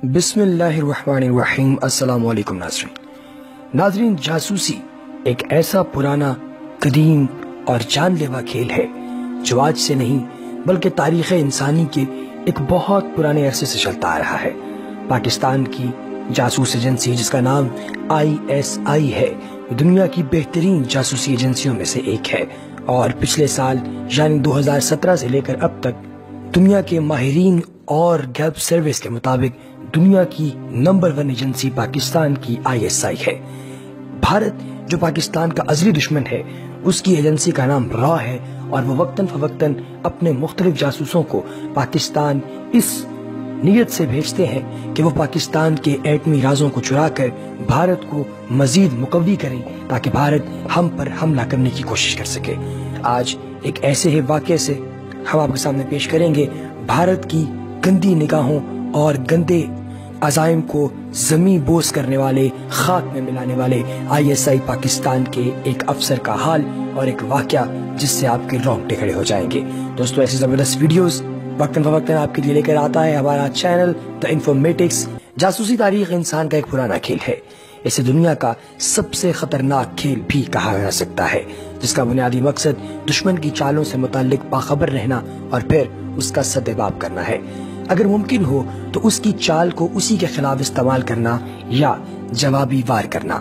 بسم اللہ الرحمن الرحیم۔ السلام علیکم ناظرین، جاسوسی ایک ایسا پرانا، قدیم اور جان لیوا کھیل ہے جو آج سے نہیں بلکہ تاریخ انسانی کے ایک بہت پرانے عرصے سے چلتا آ رہا ہے۔ پاکستان کی جاسوس ایجنسی جس کا نام ISI ہے، دنیا کی بہترین جاسوسی ایجنسیوں میں سے ایک ہے، اور پچھلے سال یعنی 2017 سے لے کر اب تک دنیا کے ماہرین اور گیلپ سروس کے مطابق دنیا کی نمبر 1 ایجنسی پاکستان کی ISI ہے۔ بھارت جو پاکستان کا ازلی دشمن ہے، اس کی ایجنسی کا نام را ہے، اور وہ وقتاً فوقتاً اپنے مختلف جاسوسوں کو پاکستان اس نیت سے بھیجتے ہیں کہ وہ پاکستان کے ایٹمی رازوں کو چرا کر بھارت کو مزید مقوی کریں تاکہ بھارت ہم پر حملہ کرنے کی کوشش کر سکے۔ آج ایک ایسے ہی واقعے سے ہم آپ کے سامنے پیش کریں گے، بھارت کی گندی نگاہوں اور گندے عزائم کو زمین بوس کرنے والے، خاک میں ملانے والے ISI پاکستان کے ایک افسر کا حال اور ایک واقعہ جس سے آپ کے رونگٹے کھڑے ہو جائیں گے۔ دوستو، ایسی زبردست ویڈیوز وقتاً فوقتاً آپ کے لیے لے کر آتا ہے ہمارا چینل دا انفارمیٹکس۔ جاسوسی تاریخ انسان کا ایک پرانا کھیل ہے، اسے دنیا کا سب سے خطرناک کھیل بھی کہا جا سکتا ہے، جس کا بنیادی مقصد دشمن کی چالوں سے متعلق باخبر رہنا اور پھر اس کا سدباب کرنا ہے، اگر ممکن ہو تو اس کی چال کو اسی کے خلاف استعمال کرنا یا جوابی وار کرنا۔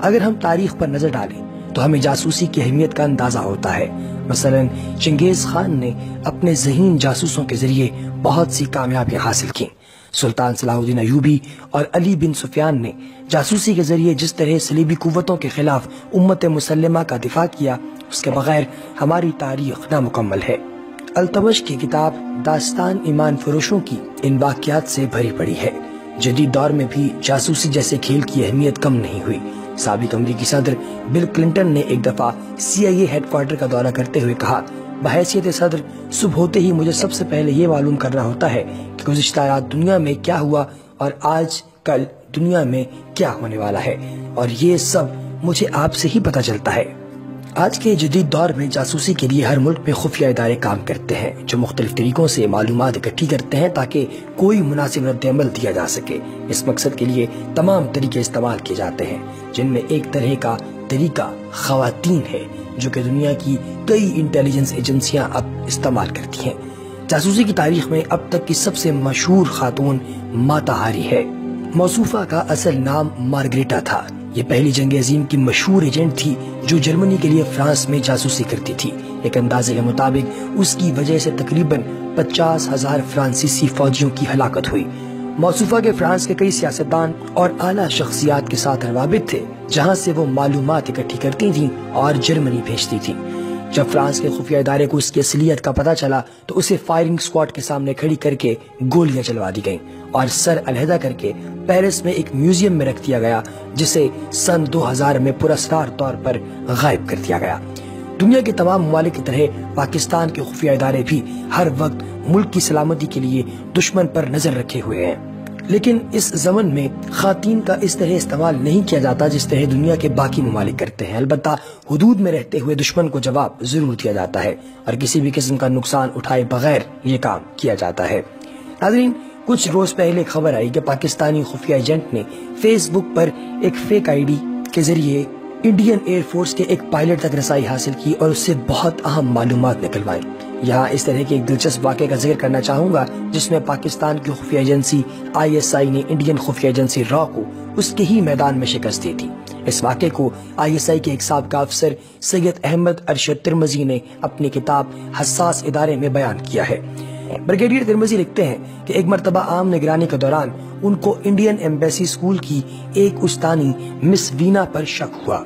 اگر ہم تاریخ پر نظر ڈالیں تو ہمیں جاسوسی کی اہمیت کا اندازہ ہوتا ہے۔ مثلا چنگیز خان نے اپنے ذہین جاسوسوں کے ذریعے بہت سی کامیابیاں حاصل کیں۔ سلطان صلاح الدین ایوبی اور علی بن سفیان نے جاسوسی کے ذریعے جس طرح صلیبی قوتوں کے خلاف امت مسلمہ کا دفاع کیا، اس کے بغیر ہماری تاریخ نامکمل ہے۔ التمش کی کتاب داستان ایمان فروشوں کی ان واقعات سے بھری پڑی ہے۔ جدید دور میں بھی جاسوسی جیسے کھیل کی اہمیت کم نہیں ہوئی۔ سابق امریکی صدر بل کلنٹن نے ایک دفعہ CIA ہیڈ کوارٹر کا دورہ کرتے ہوئے کہا، بحیثیت صدر صبح ہوتے ہی مجھے سب سے پہلے یہ معلوم کرنا ہوتا ہے کہ گزشتہ رات دنیا میں کیا ہوا اور آج کل دنیا میں کیا ہونے والا ہے، اور یہ سب مجھے آپ سے ہی پتہ چلتا ہے۔ آج کے جدید دور میں جاسوسی کے لیے ہر ملک میں خفیہ ادارے کام کرتے ہیں جو مختلف طریقوں سے معلومات اکٹھی کرتے ہیں تاکہ کوئی مناسب رد عمل دیا جا سکے۔ اس مقصد کے لیے تمام طریقے استعمال کیے جاتے ہیں، جن میں ایک طرح کا طریقہ خواتین ہے جو کہ دنیا کی کئی انٹیلیجنس ایجنسیاں اب استعمال کرتی ہیں۔ جاسوسی کی تاریخ میں اب تک کی سب سے مشہور خاتون ماتا ہاری ہے۔ موصوفہ کا اصل نام مارگریٹا تھا۔ یہ پہلی جنگ عظیم کی مشہور ایجنٹ تھی جو جرمنی کے لیے فرانس میں جاسوسی کرتی تھی۔ ایک اندازے کے مطابق اس کی وجہ سے تقریباً 50,000 فرانسیسی فوجیوں کی ہلاکت ہوئی۔ موصوفہ کے فرانس کے کئی سیاستدان اور اعلیٰ شخصیات کے ساتھ روابط تھے، جہاں سے وہ معلومات اکٹھی کرتی تھیں اور جرمنی بھیجتی تھیں۔ جب فرانس کے خفیہ ادارے کو اس کی اصلیت کا پتہ چلا تو اسے فائرنگ اسکواڈ کے سامنے کھڑی کر کے گولیاں چلوا دی گئیں اور سر علیحدہ کر کے پیرس میں ایک میوزیم میں رکھ دیا گیا، جسے سن 2000 میں پراسرار طور پر غائب کر دیا گیا۔ دنیا کے تمام ممالک کی طرح پاکستان کے خفیہ ادارے بھی ہر وقت ملک کی سلامتی کے لیے دشمن پر نظر رکھے ہوئے ہیں، لیکن اس زمن میں خواتین کا اس طرح استعمال نہیں کیا جاتا جس طرح دنیا کے باقی ممالک کرتے ہیں۔ البتہ حدود میں رہتے ہوئے دشمن کو جواب ضرور دیا جاتا ہے اور کسی بھی قسم کا نقصان اٹھائے بغیر یہ کام کیا جاتا ہے۔ ناظرین، کچھ روز پہلے خبر آئی کہ پاکستانی خفیہ ایجنٹ نے فیس بک پر ایک فیک ID کے ذریعے انڈین ایئر فورس کے ایک پائلٹ تک رسائی حاصل کی اور اس سے بہت اہم معلومات نکلوائیں۔ یہاں اس طرح کے ایک دلچسپ واقعے کا ذکر کرنا چاہوں گا جس میں پاکستان کی خفیہ ایجنسی ISI نے انڈین خفیہ ایجنسی را کو اس کے ہی میدان میں شکست دی تھی۔ اس واقعے کو ISI کے ایک سابقہ افسر سید احمد ارشد ترمذی نے اپنی کتاب حساس ادارے میں بیان کیا ہے۔ بریگیڈیئر ترمذی لکھتے ہیں کہ ایک مرتبہ عام نگرانی کے دوران ان کو انڈین ایمبیسی اسکول کی ایک استانی مس وینا پر شک ہوا۔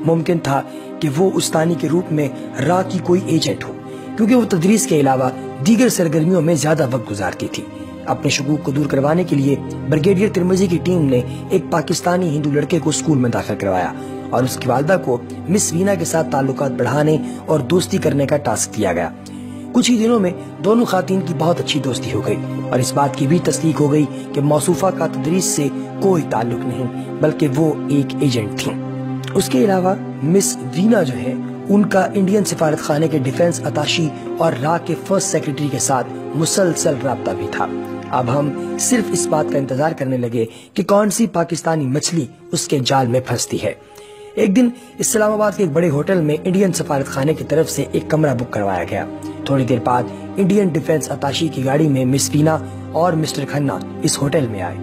ممکن تھا کہ وہ استانی کے روپ میں را کی کوئی ایجنٹ ہو، کیونکہ وہ تدریس کے علاوہ دیگر سرگرمیوں میں زیادہ وقت گزارتی تھی۔ اپنے شکوک کو دور کروانے کے لیے بریگیڈیئر ترمذی کی ٹیم نے ایک پاکستانی ہندو لڑکے کو اسکول میں داخل کروایا اور اس کی والدہ کو مس وینا کے ساتھ تعلقات بڑھانے اور دوستی کرنے کا ٹاسک دیا گیا۔ کچھ ہی دنوں میں دونوں خواتین کی بہت اچھی دوستی ہو گئی اور اس بات کی بھی تصدیق ہو گئی کہ موصوفہ کا تدریس سے کوئی تعلق نہیں بلکہ وہ ایک ایجنٹ تھیں۔ اس کے علاوہ مس وینا جو ہے، ان کا انڈین سفارت خانے کے ڈیفنس اتاشی اور را کے فرسٹ سیکرٹری کے ساتھ مسلسل رابطہ بھی تھا۔ اب ہم صرف اس بات کا انتظار کرنے لگے کہ کون سی پاکستانی مچھلی اس کے جال میں پھنستی ہے۔ ایک دن اسلام آباد کے ایک بڑے ہوٹل میں انڈین سفارت خانے کی طرف سے ایک کمرہ بک کروایا گیا۔ تھوڑی دیر بعد انڈین ڈیفنس اتاشی کی گاڑی میں مس وینا اور مسٹر کھنہ اس ہوٹل میں آئے۔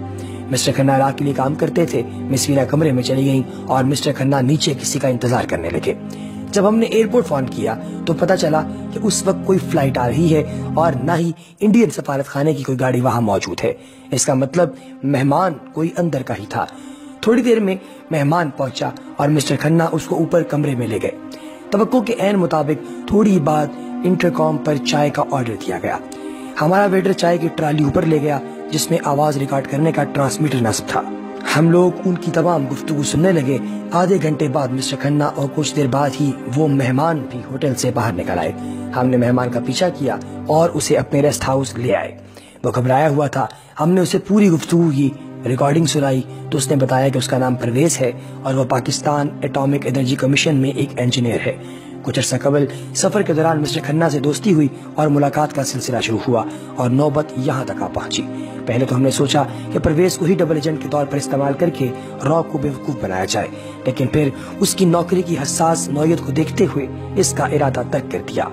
مسٹر کھنہ عراق کے لیے کام کرتے تھے۔ مس وینا کمرے میں چلی گئیں اور مسٹر کھنہ نیچے کسی کا انتظار کرنے لگے۔ جب ہم نے ایئرپورٹ فون کیا تو پتہ چلا کہ اس وقت کوئی فلائٹ آ رہی ہے اور نہ ہی انڈین سفارت خانے کی کوئی گاڑی وہاں موجود ہے۔ اس کا مطلب مہمان کوئی اندر کا ہی تھا۔ تھوڑی دیر میں مہمان پہنچا اور مسٹر کھنہ اس کو اوپر کمرے میں لے گئے۔ توقع کے عین مطابق تھوڑی بعد انٹرکام پر چائے کا آرڈر دیا گیا۔ ہمارا ویٹر چائے کی ٹرالی اوپر لے گیا جس میں آواز ریکارڈ کرنے کا ٹرانسمیٹر نصب تھا۔ ہم لوگ ان کی تمام گفتگو سننے لگے۔ آدھے گھنٹے بعد مسٹر کھنہ اور کچھ دیر بعد ہی وہ مہمان بھی ہوٹل سے باہر نکل آئے۔ ہم نے مہمان کا پیچھا کیا اور اسے اپنے ریسٹ ہاؤس لے آئے۔ وہ گھبرایا ہوا تھا۔ ہم نے اسے پوری گفتگو کی، ریکارڈنگ سنائی تو اس نے بتایا کہ اس کا نام پرویز ہے اور وہ پاکستان ایٹامک انرجی کمیشن میں ایک انجینئر ہے۔ کچھ عرصہ قبل سفر کے دوران مسٹر کھنہ سے دوستی ہوئی اور ملاقات کا سلسلہ شروع ہوا اور نوبت یہاں تک آ پہنچی۔ پہلے تو ہم نے سوچا کہ پرویز کو ہی ڈبل ایجنٹ کے طور پر استعمال کر کے را کو بیوقوف بنایا جائے، لیکن پھر اس کی نوکری کی حساس نوعیت کو دیکھتے ہوئے اس کا ارادہ ترک کر دیا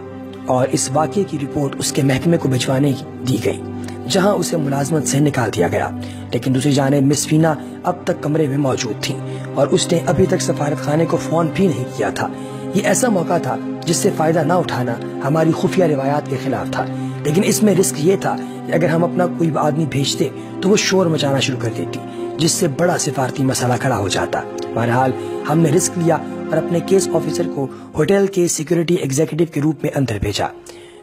اور اس واقعے کی رپورٹ اس کے محکمے کو بھجوانے دی گئی، جہاں اسے ملازمت سے نکال دیا گیا۔ لیکن دوسری جانب مس وینا اب تک کمرے میں موجود تھی اور اس نے ابھی تک سفارت خانے کو فون بھی نہیں کیا تھا۔ یہ ایسا موقع تھا جس سے فائدہ نہ اٹھانا ہماری خفیہ روایات کے خلاف تھا، لیکن اس میں رسک یہ تھا کہ اگر ہم اپنا کوئی آدمی بھیجتے تو وہ شور مچانا شروع کر دیتی، جس سے بڑا سفارتی مسئلہ کھڑا ہو جاتا۔ بہرحال ہم نے رسک لیا اور اپنے کیس آفیسر کو ہوٹل کے سیکیورٹی ایگزیکٹو کے روپ میں اندر بھیجا۔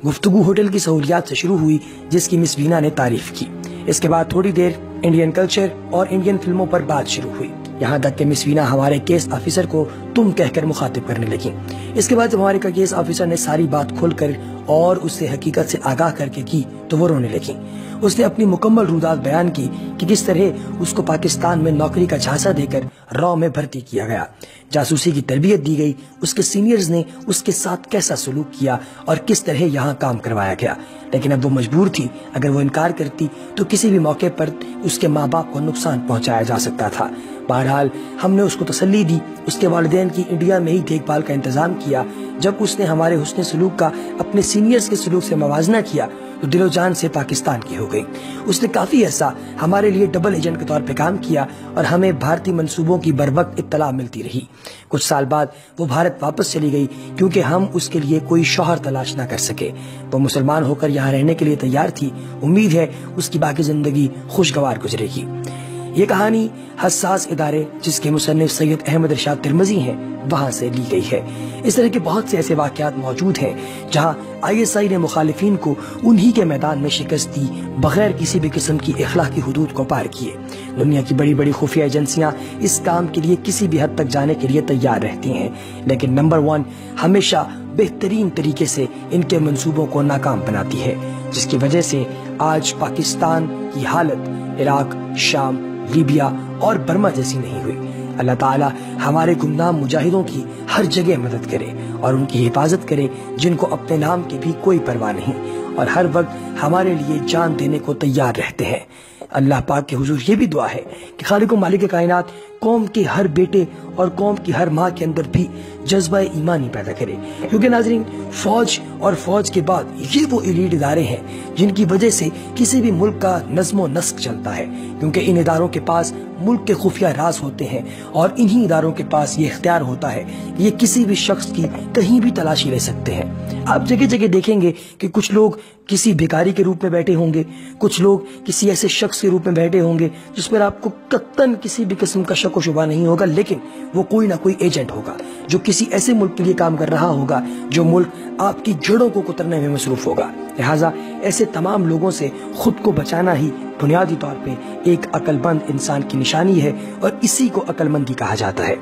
گفتگو ہوٹل کی سہولیات سے شروع ہوئی جس کی مس وینا نے تعریف کی۔ اس کے بعد تھوڑی دیر انڈین کلچر اور انڈین فلموں پر بات شروع ہوئی، یہاں تک کہ مس وینا ہمارے کیس آفیسر کو تم کہہ کر مخاطب کرنے لگی۔ اس کے بعد جب ہمارے کیس آفیسر نے ساری بات کھول کر اور اس سے حقیقت سے آگاہ کر کے کی تو وہ رونے لگی۔ اس نے اپنی مکمل رودات بیان کی کہ کس طرح اس کو پاکستان میں نوکری کا جھانسا دے کر را میں بھرتی کیا گیا، جاسوسی کی تربیت دی گئی، اس کے سینئرز نے اس کے ساتھ کیسا سلوک کیا اور کس طرح یہاں کام کروایا گیا۔ لیکن اب وہ مجبور تھی، اگر وہ انکار کرتی تو کسی بھی موقع پر اس کے ماں باپ کو نقصان پہنچایا جا سکتا تھا۔ بہرحال ہم نے اس کو تسلی دی، اس کے والدین کی انڈیا میں ہی دیکھ بھال کا انتظام کیا۔ جب اس نے ہمارے حسن سلوک کا اپنے سینئرز کے سلوک سے موازنہ کیا تو دل و جان سے پاکستان کی ہو گئی۔ اس نے کافی عرصہ ہمارے لیے ڈبل ایجنٹ کے طور پہ کام کیا اور ہمیں بھارتی منصوبوں کی بروقت اطلاع ملتی رہی۔ کچھ سال بعد وہ بھارت واپس چلی گئی کیونکہ ہم اس کے لیے کوئی شوہر تلاش نہ کر سکے۔ وہ مسلمان ہو کر یہاں رہنے کے لیے تیار تھی۔ امید ہے اس کی باقی زندگی خوشگوار گزرے گی۔ یہ کہانی حساس ادارے جس کے مصنف سید احمد ارشاد ترمذی ہیں وہاں سے لی گئی ہے۔ اس طرح کے بہت سے ایسے واقعات موجود ہیں جہاں ISI نے مخالفین کو انہی کے میدان میں شکست دی بغیر کسی بھی قسم کی اخلاقی حدود کو پار کیے۔ دنیا کی بڑی بڑی خفیہ ایجنسیاں اس کام کے لیے کسی بھی حد تک جانے کے لیے تیار رہتی ہیں، لیکن نمبر 1 ہمیشہ بہترین طریقے سے ان کے منصوبوں کو ناکام بناتی ہے، جس کی وجہ سے آج پاکستان کی حالت عراق، شام، لیبیا اور برما جیسی نہیں ہوئی۔ اللہ تعالی ہمارے گمنام مجاہدوں کی ہر جگہ مدد کرے اور ان کی حفاظت کرے جن کو اپنے نام کی بھی کوئی پرواہ نہیں اور ہر وقت ہمارے لیے جان دینے کو تیار رہتے ہیں۔ اللہ پاک کے حضور یہ بھی دعا ہے کہ خالق و مالک کائنات قوم کے ہر بیٹے اور قوم کی ہر ماں کے اندر بھی جذبہ ایمانی پیدا کرے، کیونکہ ناظرین فوج اور فوج کے بعد یہ وہ ایلیٹ ادارے ہیں جن کی وجہ سے کسی بھی ملک کا نظم و نسق چلتا ہے، کیونکہ ان اداروں کے پاس ملک کے خفیہ راز ہوتے ہیں اور انہی اداروں کے پاس یہ اختیار ہوتا ہے کہ یہ کسی بھی شخص کی کہیں بھی تلاشی لے سکتے ہیں۔ آپ جگہ جگہ دیکھیں گے کہ کچھ لوگ کسی بھکاری کے روپ میں بیٹھے ہوں گے، کچھ لوگ کسی ایسے شخص کے روپ میں بیٹھے ہوں گے جس پر آپ کو قطعاً کسی بھی قسم کا شک و شبہ نہیں ہوگا، لیکن وہ کوئی نہ کوئی ایجنٹ ہوگا جو کسی ایسے ملک کے لیے کام کر رہا ہوگا جو ملک آپ کی جڑوں کو کترنے میں مصروف ہوگا۔ لہٰذا ایسے تمام لوگوں سے خود کو بچانا ہی بنیادی طور پہ ایک عقل مند انسان کی نشانی ہے اور اسی کو عقل مندی کہا جاتا ہے۔